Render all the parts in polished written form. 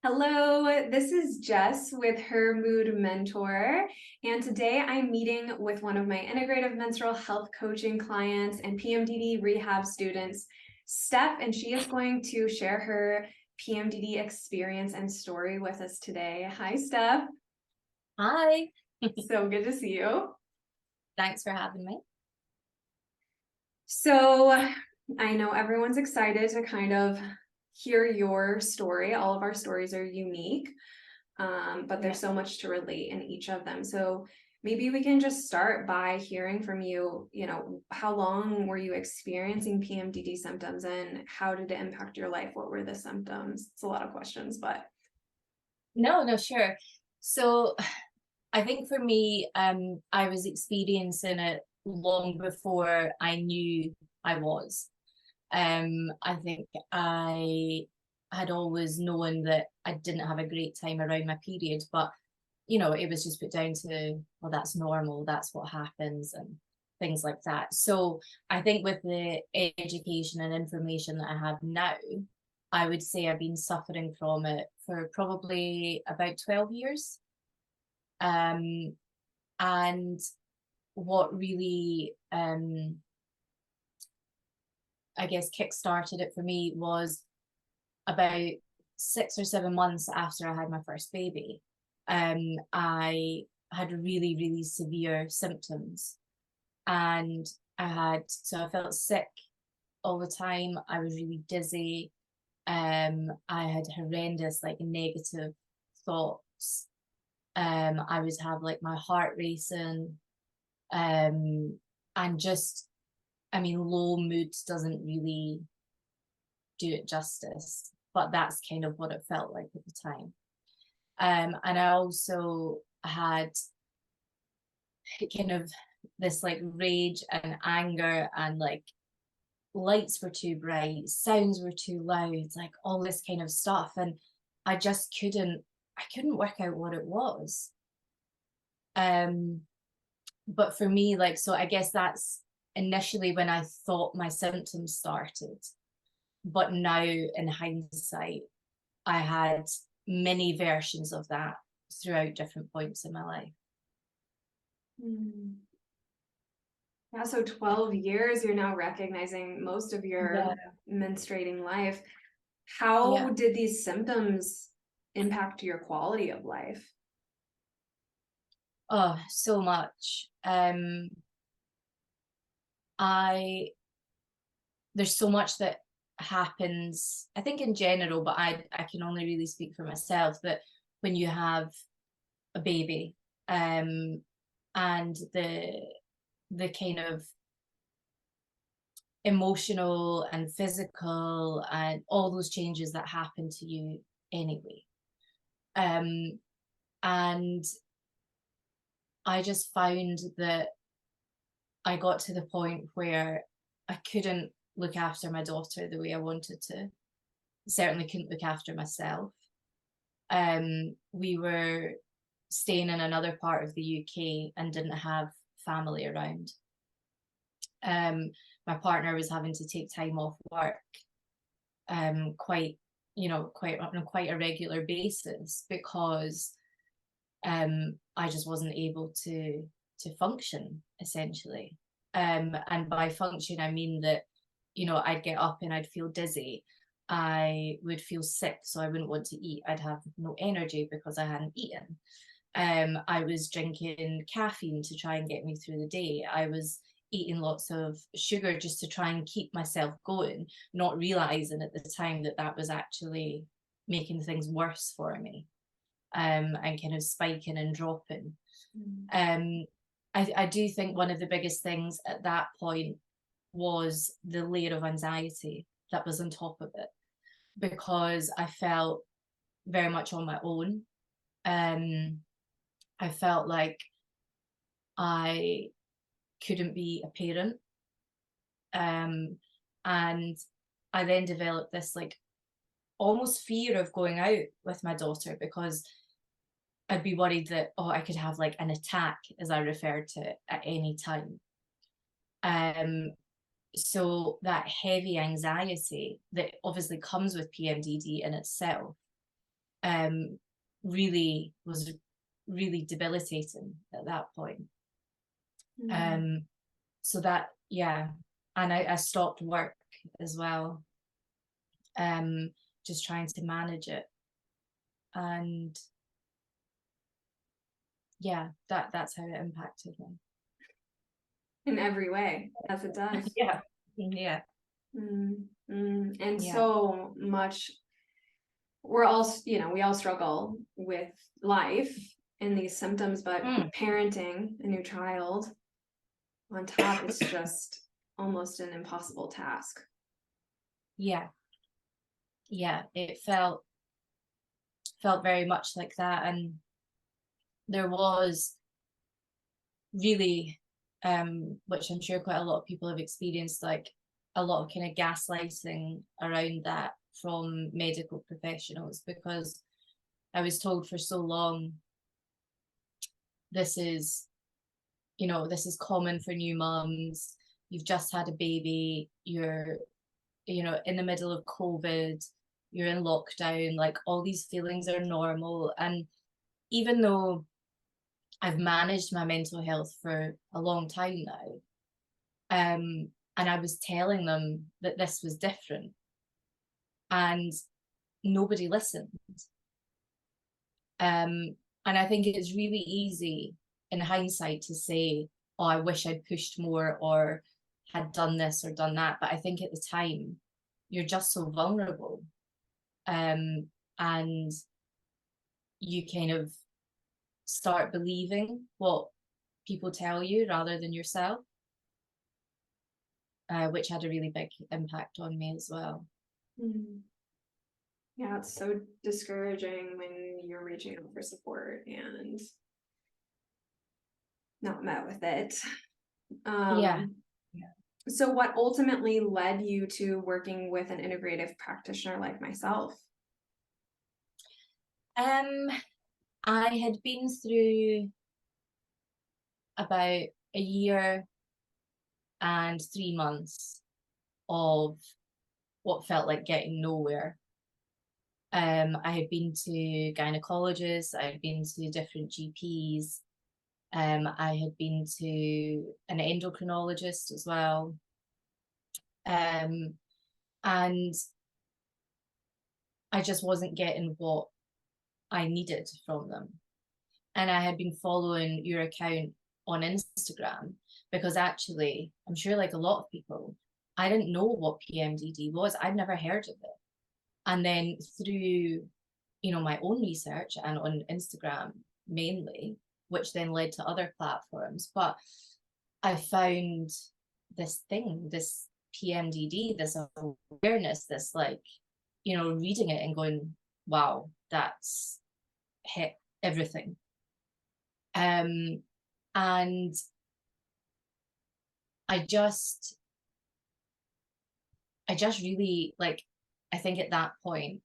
Hello, this is Jess with Her Mood Mentor, and today I'm meeting with one of my integrative menstrual health coaching clients and PMDD rehab students, Steph, and she is going to share her PMDD experience and story with us today. Hi, Steph. Hi. So good to see you. Thanks for having me. So I know everyone's excited to kind of hear your story. All of our stories are unique. But there's so much to relate in each of them. So maybe we can just start by hearing from you, how long were you experiencing PMDD symptoms and how did it impact your life? What were the symptoms? It's a lot of questions, but. No, sure. So I think for me, I was experiencing it long before I knew I was. I think I had always known that I didn't have a great time around my period, but it was just put down to, well, that's normal, that's what happens, and things like that. So I think with the education and information that I have now, I would say I've been suffering from it for probably about 12 years. Um, and what really, I guess, kick-started it for me was about 6 or 7 months after I had my first baby. I had really, really severe symptoms. And I felt sick all the time. I was really dizzy. I had horrendous, like, negative thoughts. I would have like my heart racing. And just, I mean, low mood doesn't really do it justice, but that's kind of what it felt like at the time. And I also had kind of this like rage and anger, and like lights were too bright, sounds were too loud, like all this kind of stuff. And I just couldn't work out what it was. Um, but for me, like, so I guess that's initially when I thought my symptoms started. But now in hindsight, I had many versions of that throughout different points in my life. Hmm. Yeah, so 12 years, you're now recognizing most of Yeah. your menstruating life. How Yeah. did these symptoms impact your quality of life? Oh, so much. I There's so much that happens, I think in general, but I can only really speak for myself, that when you have a baby, and the kind of emotional and physical and all those changes that happen to you anyway. Um, and I just found that I got to the point where I couldn't look after my daughter the way I wanted to. Certainly couldn't look after myself. We were staying in another part of the UK and didn't have family around. Um, my partner was having to take time off work, quite, quite on quite a regular basis, because I just wasn't able to function, essentially. And by function, I mean that, I'd get up and I'd feel dizzy. I would feel sick, so I wouldn't want to eat. I'd have no energy because I hadn't eaten. I was drinking caffeine to try and get me through the day. I was eating lots of sugar just to try and keep myself going, not realizing at the time that that was actually making things worse for me, and kind of spiking and dropping. Mm. Um, I do think one of the biggest things at that point was the layer of anxiety that was on top of it, because I felt very much on my own. I felt like I couldn't be a parent. And I then developed this like almost fear of going out with my daughter, because I'd be worried that, oh, I could have like an attack, as I referred to it, at any time. Um, so that heavy anxiety that obviously comes with PMDD in itself, really was really debilitating at that point. So that, yeah, and I stopped work as well, just trying to manage it. And yeah, that's how it impacted me. In every way, as it does. Yeah. Yeah. And Yeah. so much, we're all, we all struggle with life and these symptoms, but parenting a new child on top, it's just almost an impossible task. Yeah. Yeah, it felt very much like that. And there was really, which I'm sure quite a lot of people have experienced, like a lot of kind of gaslighting around that from medical professionals, because I was told for so long, this is common for new mums. You've just had a baby, you're, in the middle of COVID, you're in lockdown, like all these feelings are normal. And even though I've managed my mental health for a long time now, and I was telling them that this was different, and nobody listened. And I think it's really easy in hindsight to say, oh, I wish I'd pushed more or had done this or done that. But I think at the time, you're just so vulnerable. And you kind of start believing what people tell you rather than yourself, which had a really big impact on me as well. Yeah, it's so discouraging when you're reaching out for support and not met with it. Yeah. So what ultimately led you to working with an integrative practitioner like myself? I had been through about a year and 3 months of what felt like getting nowhere. I had been to gynecologists, I had been to different GPs, I had been to an endocrinologist as well. And I just wasn't getting what I needed from them. And I had been following your account on Instagram because actually, I'm sure like a lot of people, I didn't know what PMDD was. I'd never heard of it. And then through, my own research and on Instagram mainly, which then led to other platforms, but I found this thing, this PMDD, this awareness, this like, reading it and going, wow, that's hit everything. And I just really, like, I think at that point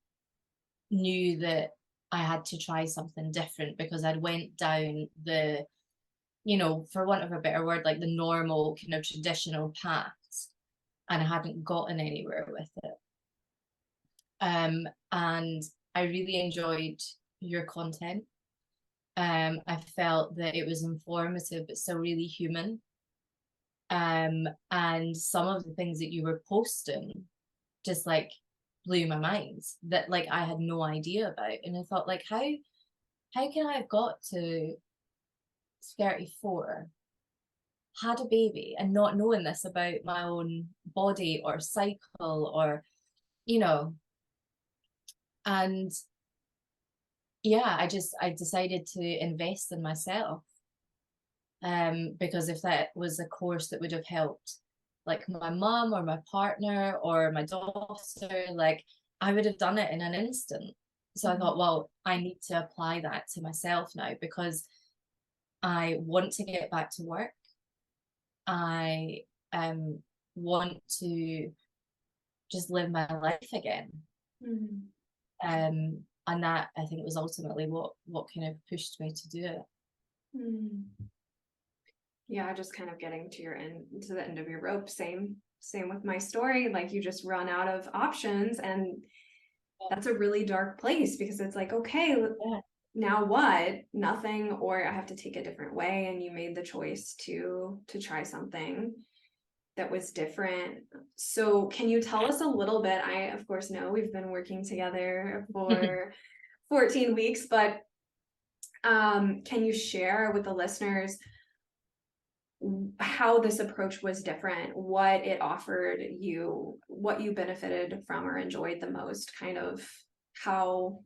knew that I had to try something different, because I'd went down the, for want of a better word, like the normal kind of traditional paths, and I hadn't gotten anywhere with it. And I really enjoyed your content. I felt that it was informative but still really human. And some of the things that you were posting just like blew my mind, that like I had no idea about. And I thought, like, how can I have got to 34, had a baby, and not knowing this about my own body or cycle, or and yeah, I decided to invest in myself, because if that was a course that would have helped like my mom or my partner or my daughter, like I would have done it in an instant. So I thought, well, I need to apply that to myself now, because I want to get back to work. I want to just live my life again. And that, I think, was ultimately what kind of pushed me to do it. Yeah, just kind of getting to the end of your rope. Same with my story. Like, you just run out of options, and that's a really dark place, because it's like, okay, Yeah. now what? Nothing, or I have to take a different way. And you made the choice to try something that was different. So can you tell us a little bit? I, of course, know we've been working together for 14 weeks, but can you share with the listeners how this approach was different, what it offered you, what you benefited from or enjoyed the most, kind of how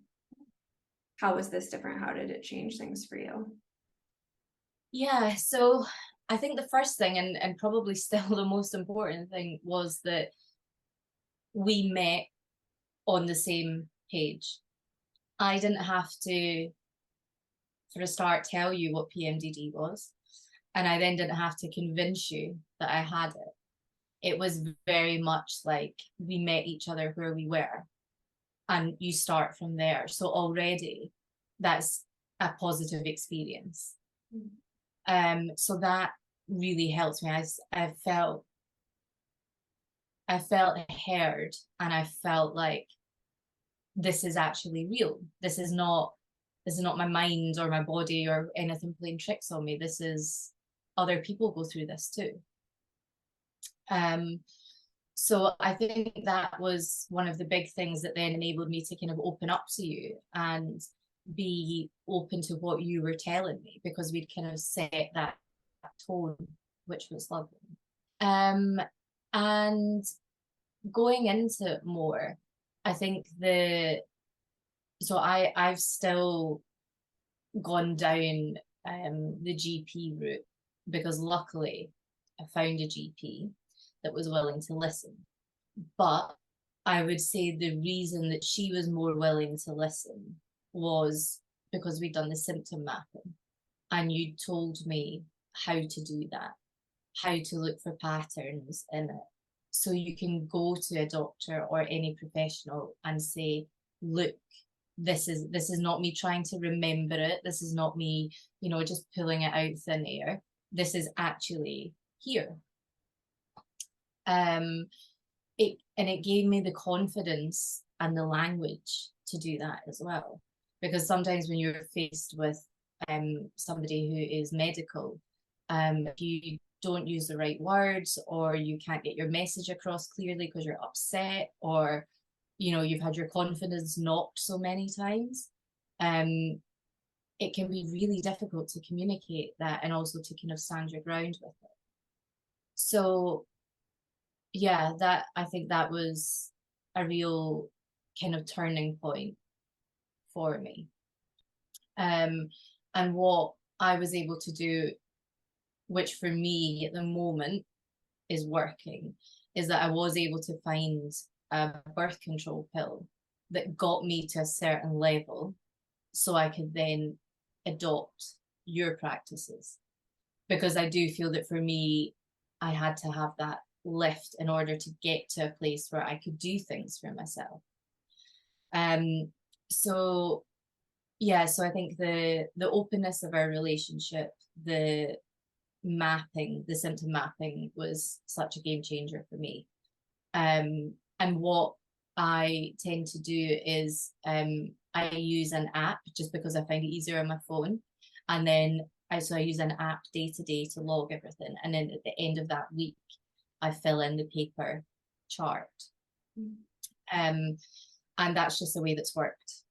was this different? How did it change things for you? Yeah, so I think the first thing, and probably still the most important thing, was that we met on the same page. I didn't have to, for a start, tell you what PMDD was, and I then didn't have to convince you that I had it. It was very much like we met each other where we were, and you start from there. So already that's a positive experience. So that really helped me. I felt heard, and I felt like this is actually real. This is not my mind or my body or anything playing tricks on me. This is, other people go through this too. So I think that was one of the big things that then enabled me to kind of open up to you and be open to what you were telling me, because we'd kind of set that tone, which was lovely. And going into it more, I think I've still gone down the GP route, because luckily I found a GP that was willing to listen. But I would say the reason that she was more willing to listen was because we'd done the symptom mapping, and you told me how to do that, how to look for patterns in it. So you can go to a doctor or any professional and say, look, this is not me trying to remember it. This is not me, just pulling it out thin air. This is actually here. It gave me the confidence and the language to do that as well. Because sometimes when you're faced with somebody who is medical, if you don't use the right words, or you can't get your message across clearly because you're upset, or you've had your confidence knocked so many times, it can be really difficult to communicate that, and also to kind of stand your ground with it. So yeah, I think that was a real kind of turning point for me. And what I was able to do, which for me at the moment is working, is that I was able to find a birth control pill that got me to a certain level, so I could then adopt your practices. Because I do feel that for me, I had to have that lift in order to get to a place where I could do things for myself. So yeah, so I think the openness of our relationship, the symptom mapping, was such a game changer for me. And what I tend to do is I use an app, just because I find it easier on my phone. And then I use an app day to day to log everything. And then at the end of that week, I fill in the paper chart. And that's just the way that's worked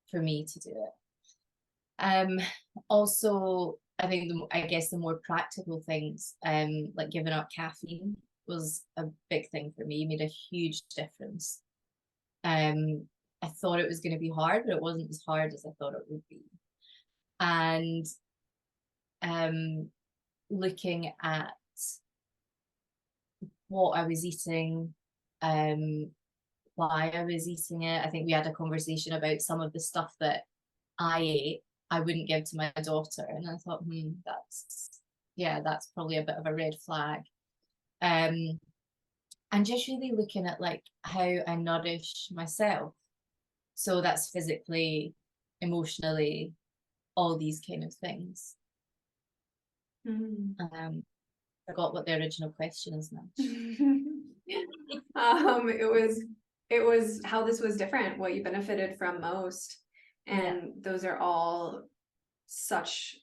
for me to do it. Also, I think I guess the more practical things, like giving up caffeine, was a big thing for me. It made a huge difference. I thought it was going to be hard, but it wasn't as hard as I thought it would be. And looking at what I was eating, why I was eating it. I think we had a conversation about some of the stuff that I ate, I wouldn't give to my daughter. And I thought, that's probably a bit of a red flag. And just really looking at like how I nourish myself. So that's physically, emotionally, all these kind of things. Forgot what the original question is now. It was it was how this was different, what you benefited from most. And those are all such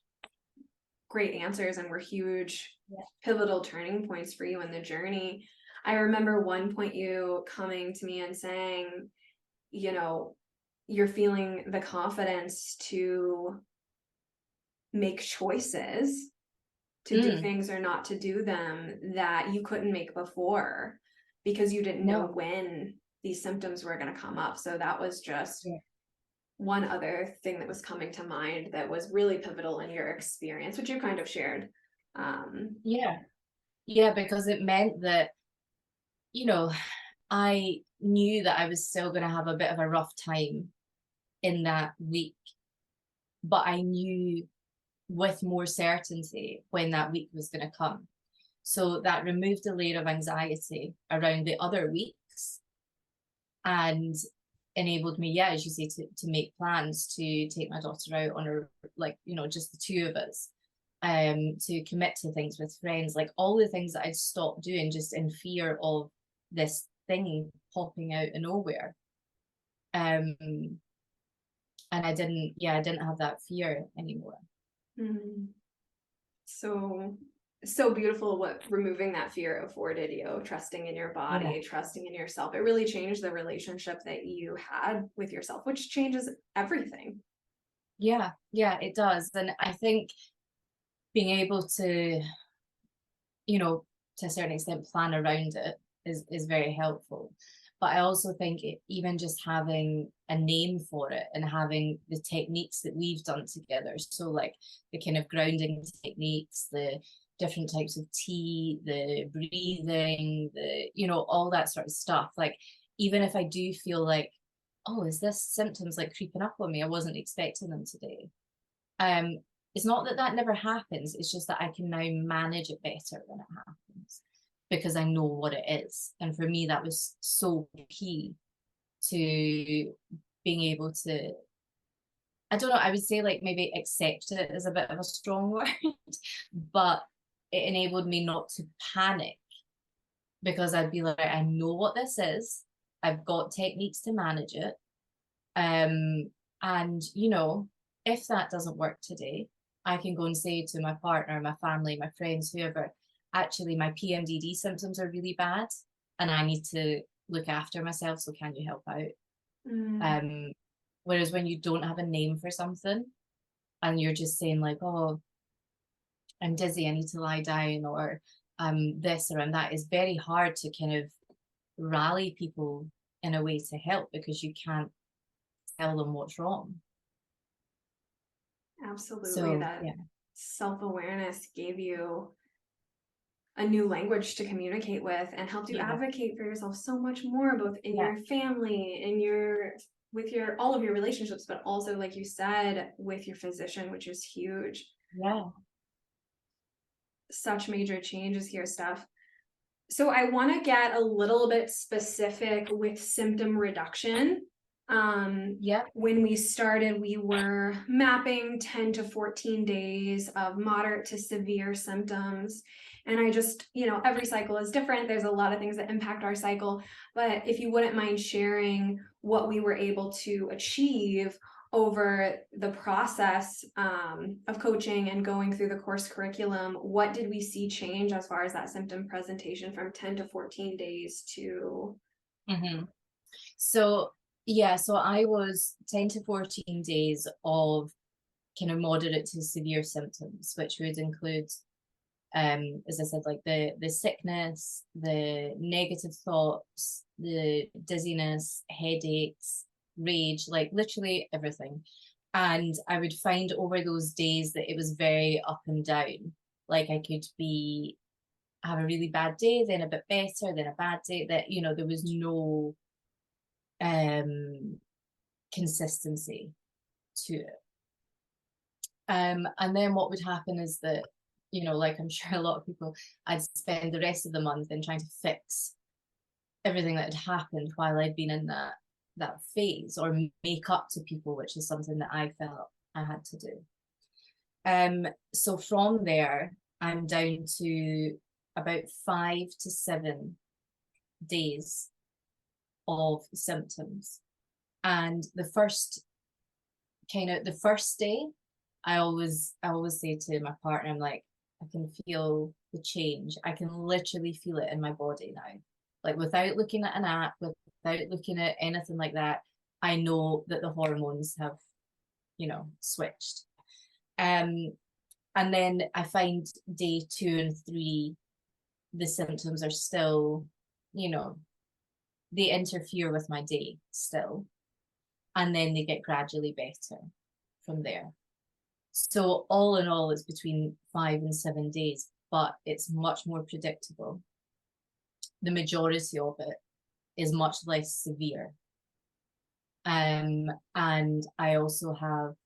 great answers and were huge pivotal turning points for you in the journey. I remember one point you coming to me and saying, you know, you're feeling the confidence to make choices, to do things or not to do them that you couldn't make before because you didn't know when these symptoms were going to come up. So that was just one other thing that was coming to mind that was really pivotal in your experience, which you kind of shared. Because it meant that, you know, I knew that I was still going to have a bit of a rough time in that week, but I knew with more certainty when that week was going to come. So that removed a layer of anxiety around the other weeks and enabled me, as you say, to make plans to take my daughter out on her, like, you know, just the two of us, to commit to things with friends, like all the things that I'd stopped doing just in fear of this thing popping out of nowhere. And I didn't have that fear anymore. So beautiful what removing that fear afforded you, trusting in your body, trusting in yourself. It really changed the relationship that you had with yourself, which changes everything. Yeah, it does. And I think being able to, you know, to a certain extent plan around it is very helpful. But I also think even just having a name for it and having the techniques that we've done together, so like the kind of grounding techniques, the different types of tea, the breathing, the, you know, all that sort of stuff. Like, even if I do feel like, oh, is this symptoms like creeping up on me? I wasn't expecting them today. It's not that that never happens. It's just that I can now manage it better when it happens because I know what it is. And for me, that was so key to being able to, I don't know, I would say like maybe accept it is a bit of a strong word, but it enabled me not to panic because I'd be like, I know what this is. I've got techniques to manage it. And, you know, if that doesn't work today, I can go and say to my partner, my family, my friends, whoever, actually, my PMDD symptoms are really bad and I need to look after myself. So can you help out? Whereas when you don't have a name for something and you're just saying like, oh, I'm dizzy, I need to lie down, or this or that, is very hard to kind of rally people in a way to help because you can't tell them what's wrong. Absolutely. So, that self-awareness gave you a new language to communicate with and helped you advocate for yourself so much more, both in your family, in your with your all of your relationships, but also, like you said, with your physician, which is huge. Such major changes here, Stef. So I want to get a little bit specific with symptom reduction. When we started, we were mapping 10 to 14 days of moderate to severe symptoms. And I just, you know, every cycle is different. There's a lot of things that impact our cycle. But if you wouldn't mind sharing what we were able to achieve over the process of coaching and going through the course curriculum, what did we see change as far as that symptom presentation from 10 to 14 days to? So I was 10 to 14 days of kind of moderate to severe symptoms, which would include, as I said, like the sickness, the negative thoughts, the dizziness, headaches, rage, like literally everything. And I would find over those days that it was very up and down. Like I could have a really bad day, then a bit better, then a bad day, that, you know, there was no consistency to it. And then what would happen is that, you know, like I'm sure a lot of people, I'd spend the rest of the month in trying to fix everything that had happened while I'd been in that phase, or make up to people, which is something that I felt I had to do. So from there, I'm down to about 5 to 7 days of symptoms. And the first day, I always say to my partner, I'm like, I can feel the change. I can literally feel it in my body now. Like without looking at an app, without looking at anything like that, I know that the hormones have, switched. And then I find day 2 and 3, the symptoms are still, they interfere with my day still. And then they get gradually better from there. So all in all, it's between 5 and 7 days, but it's much more predictable. The majority of it is much less severe. And I also have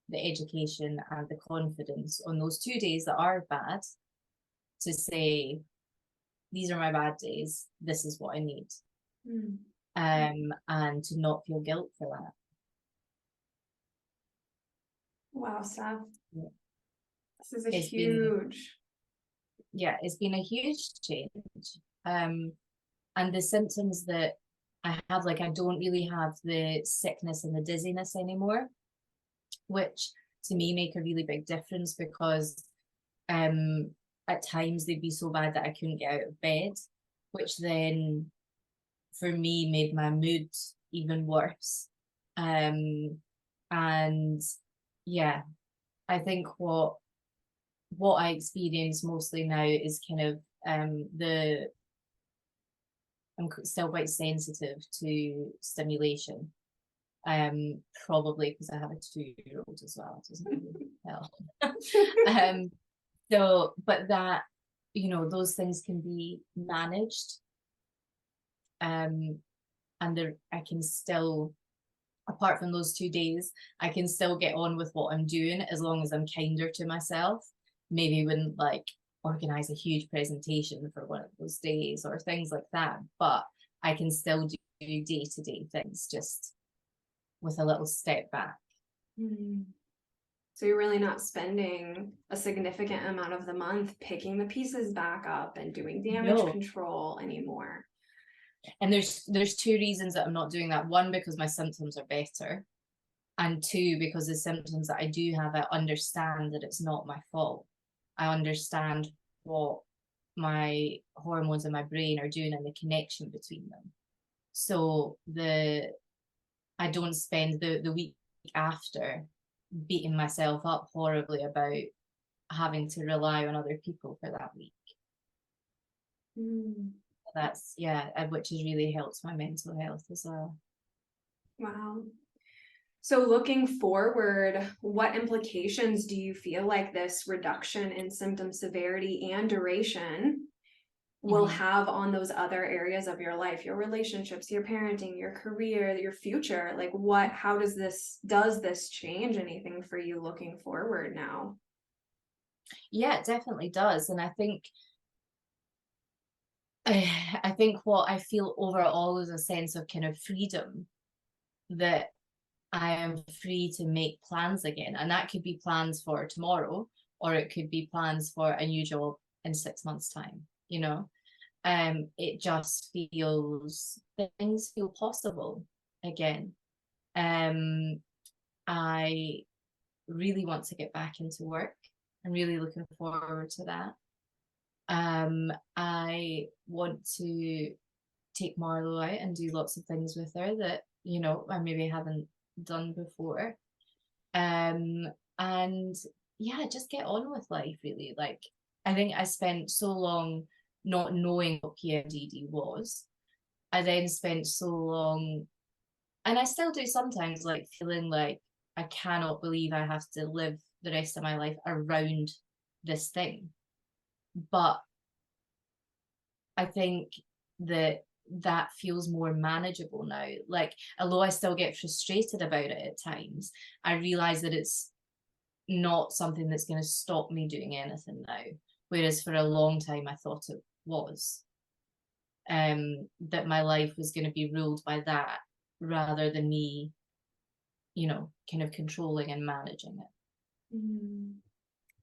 the education and the confidence on those 2 days that are bad to say, these are my bad days, this is what I need. And to not feel guilt for that. Wow, Steph. Yeah. This is a huge. It's been a huge change. And the symptoms that I have, like, I don't really have the sickness and the dizziness anymore, which to me make a really big difference, because at times they'd be so bad that I couldn't get out of bed, which then for me made my mood even worse. And yeah, I think what I experience mostly now is kind of I'm still quite sensitive to stimulation. Probably because I have a 2-year-old as well. It doesn't really help. So, but that, those things can be managed. And I can still, apart from those 2 days, I can still get on with what I'm doing as long as I'm kinder to myself. Maybe wouldn't like organize a huge presentation for one of those days or things like that, but I can still do day-to-day things just with a little step back. So you're really not spending a significant amount of the month picking the pieces back up and doing damage control anymore. And there's 2 reasons that I'm not doing that. 1, because my symptoms are better, and 2, because the symptoms that I do have, I understand that it's not my fault. I understand what my hormones in my brain are doing and the connection between them. So I don't spend the week after beating myself up horribly about having to rely on other people for that week. That's, which has really helped my mental health as well. Wow. So looking forward, what implications do you feel like this reduction in symptom severity and duration will have on those other areas of your life, your relationships, your parenting, your career, your future? Like how does this change anything for you looking forward now? Yeah, it definitely does. And I think what I feel overall is a sense of kind of freedom, that I am free to make plans again. And that could be plans for tomorrow, or it could be plans for a new job in 6 months' time, It just things feel possible again. I really want to get back into work. I'm really looking forward to that. I want to take Marlo out and do lots of things with her that, I maybe haven't done before. And just get on with life, really. Like, I think I spent so long not knowing what PMDD was. I then spent so long, and I still do sometimes, like feeling like I cannot believe I have to live the rest of my life around this thing. But I think that feels more manageable now. Like, although I still get frustrated about it at times, I realize that it's not something that's going to stop me doing anything now. Whereas for a long time, I thought it was. That my life was going to be ruled by that rather than me, kind of controlling and managing it.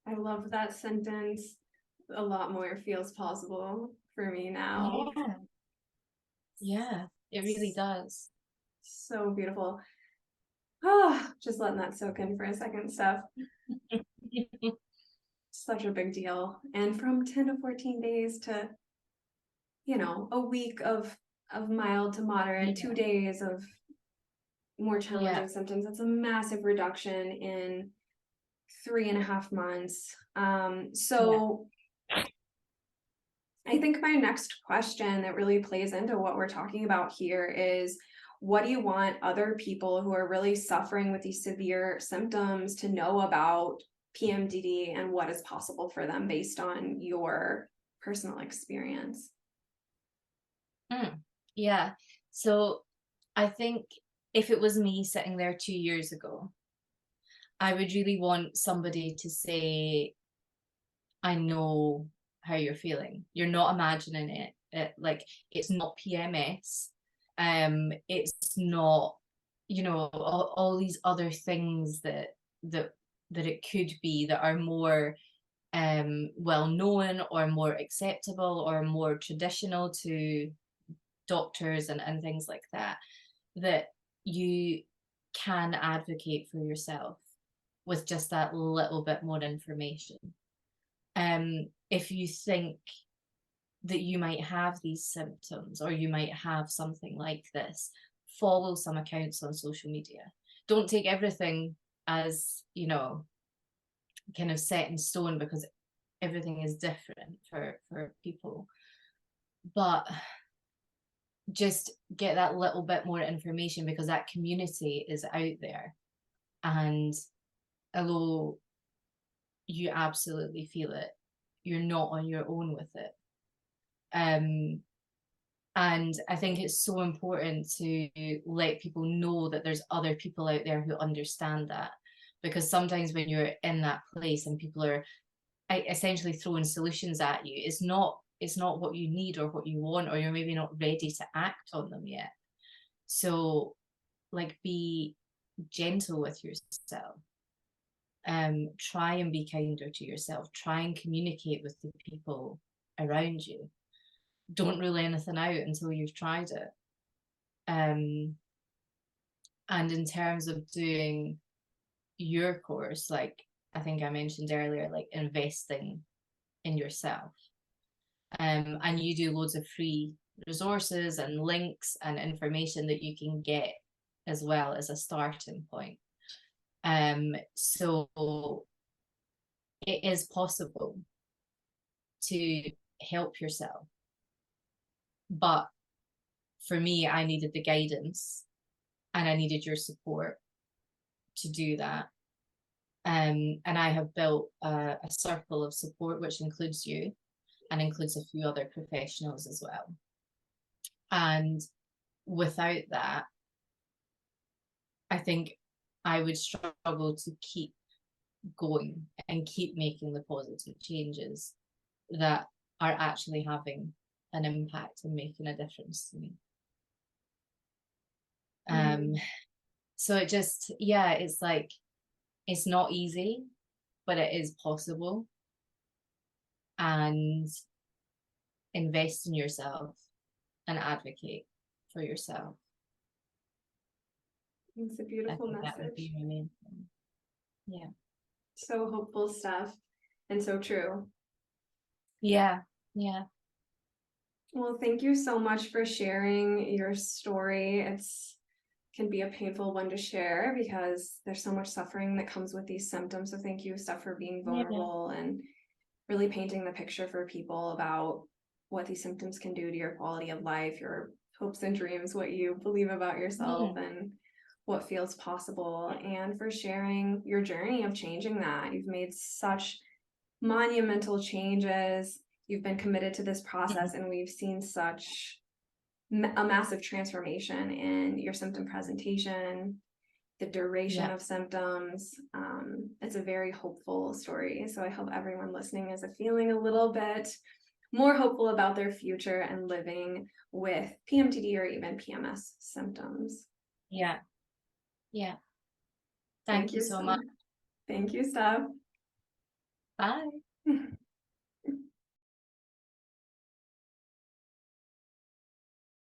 I love that sentence. A lot more feels possible for me now. Yeah. It really does. So beautiful. Oh, just letting that soak in for a second, Steph. Such a big deal. And from 10 to 14 days to, a week of mild to moderate, Yeah. 2 days of more Yeah. challenging symptoms. That's a massive reduction in 3.5 months. So I think my next question that really plays into what we're talking about here is, what do you want other people who are really suffering with these severe symptoms to know about PMDD and what is possible for them based on your personal experience? Yeah. So I think if it was me sitting there 2 years ago, I would really want somebody to say, I know how you're feeling. You're not imagining it. Like, it's not PMS. It's not, all these other things that that it could be, that are more well known or more acceptable or more traditional to doctors and things like that, that you can advocate for yourself with just that little bit more information. If you think that you might have these symptoms or you might have something like this, follow some accounts on social media. Don't take everything as, kind of set in stone, because everything is different for people. But just get that little bit more information, because that community is out there. And although you absolutely feel it, you're not on your own with it. And I think it's so important to let people know that there's other people out there who understand that, because sometimes when you're in that place and people are essentially throwing solutions at you, it's not what you need or what you want, or you're maybe not ready to act on them yet. So, like, be gentle with yourself. Try and be kinder to yourself. Try and communicate with the people around you. Don't rule anything out until you've tried it. And in terms of doing your course, like I think I mentioned earlier, like investing in yourself. And you do loads of free resources and links and information that you can get as well as a starting point. So it is possible to help yourself. But for me, I needed the guidance and I needed your support to do that. And I have built a circle of support, which includes you and includes a few other professionals as well. And without that, I think I would struggle to keep going and keep making the positive changes that are actually having an impact and making a difference to me. So it just, it's like, it's not easy, but it is possible. And invest in yourself and advocate for yourself. It's a beautiful message. That would be my main thing. Yeah. So hopeful stuff, and so true. Yeah. Well, thank you so much for sharing your story. Can be a painful one to share because there's so much suffering that comes with these symptoms. So thank you, Steph, for being vulnerable and really painting the picture for people about what these symptoms can do to your quality of life, your hopes and dreams, what you believe about yourself, and what feels possible, and for sharing your journey of changing that. You've made such monumental changes. You've been committed to this process, and we've seen such a massive transformation in your symptom presentation, the duration of symptoms. It's a very hopeful story. So I hope everyone listening is feeling a little bit more hopeful about their future and living with PMDD or even PMS symptoms. Yeah. Thank you so much. Thank you, Steph. Bye.